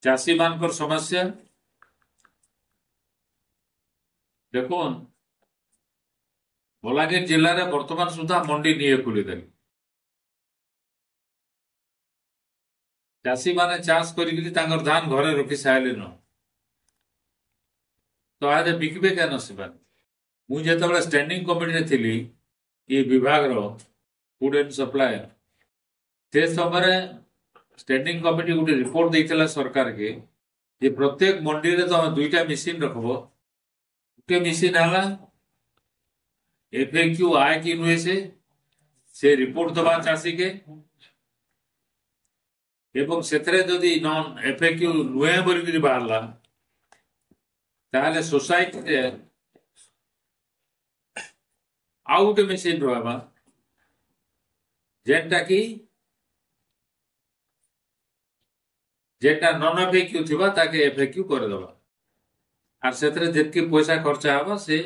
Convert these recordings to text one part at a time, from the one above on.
चाषी मान समस्या देखो बलांगीर जिले में बर्तमान सुधा मंडी नहीं खोलीदे चाषी माने चाष कर धान घरे रखी सारे न तो आज बिकबे क्या नसबा मुझे स्टैंडिंग कमिटी थी ये विभाग फूड एंड सप्लाई से समय स्टैंडिंग कमिटी गोटे रिपोर्ट देता सरकार के ये प्रत्येक मंडी में तुम दुईटा मेसीन रखब गोटे मेसीन है एफएक्यू आए कि नुहे से रिपोर्ट दबा चाषी के एवं सेथरे जदि नॉन एफएक्यू नुहे बोल बाहरला ताहले सोसाइटी रे आउ गोटे मेसीन रहा जेनटा कि जेटा नॉन एफएक्यू थिबा ताके एफएक्यू कर दबा आर सेथरे जेतकी पैसा खर्चा हबा से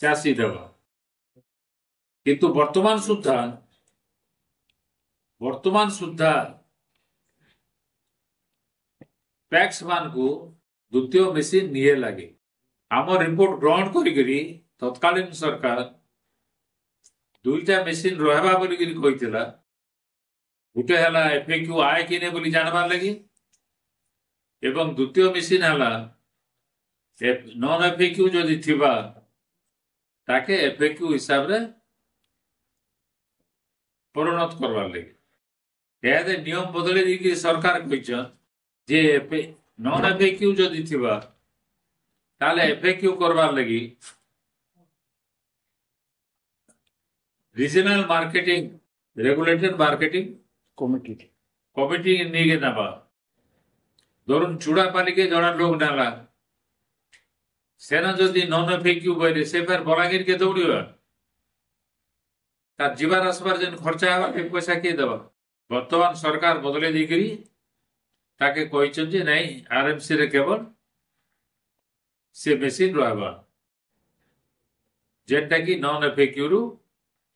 चासी देबा किंतु वर्तमान सुद्धा पैक्स मान को द्वितीय मेसीन निये लगे आम रिपोर्ट ग्रहण करी तत्कालीन सरकार दुईटा मेसीन रहा बोलिकी गोटे है एफएक्यू आए कि नहीं बोली जानबार लगी एवं द्वितीय मेसीन है नॉन एफएक्यू जदि थिबा ताके एफएक्यू हिसाब रे परिणत करवार लगे यादे नियम बदले दी सरकार जे नॉन एफएक्यू जदि थिबा ताले एफएक्यू करवार लगी regional marketing regulated marketing committee नहीं नवा धरुन चूड़ा पालिके जना लोग नाला सेना जदि नॉन एफएक्यू बोले से फिर बलांगीर के दौड़ा तार जीवार आसबार जेन खर्चा हवा पैसा किए दबा वर्तमान सरकार बदले देकरी ताके कहिछन जे नहीं आरएमसी रे केवल से मेसीन रहबा जेनटा कि नॉन एफएक्यू रु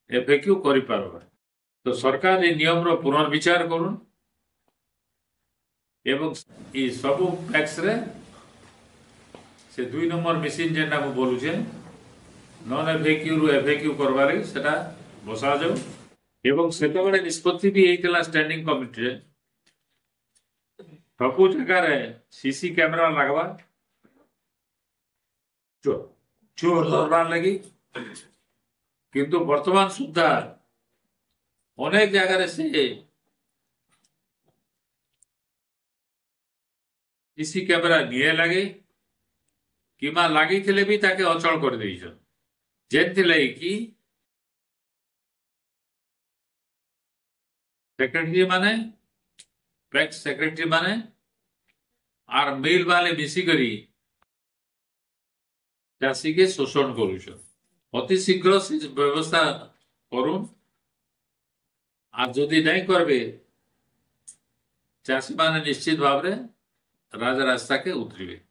एफएक्यू करि पारबा तो सरकार ये नियम रो पुनर्विचार करूँ एवं ये सब पैक्स रे से 2 नंबर मेसीन जेनटा मु बोलुछे नॉन एफएक्यू रु एफएक्यू करबा रे सेटा बसा जाऊ एवं सेतबेले निष्पत्ति भी एइतला स्टैंडिंग कमिटी रे सबु जगह रे सीसी कैमरा लगवा चोर धरबार लगी किंतु वर्तमान सुद्धा अनेक जगह से सीसी कैमरा निये लगे किमा लगी थे भी ताके अचल कर देइछन जेनथि लई कि सेक्रेटरी माने पैक्स सेक्रेटरी माने आर मिल वाले मिसी करी चाषी के शोषण करुछन अति शीघ्र से व्यवस्था करूं आज जदि नहीं करबे चाषी माने निश्चित भाव रे राजा रास्ता के उतरिबे।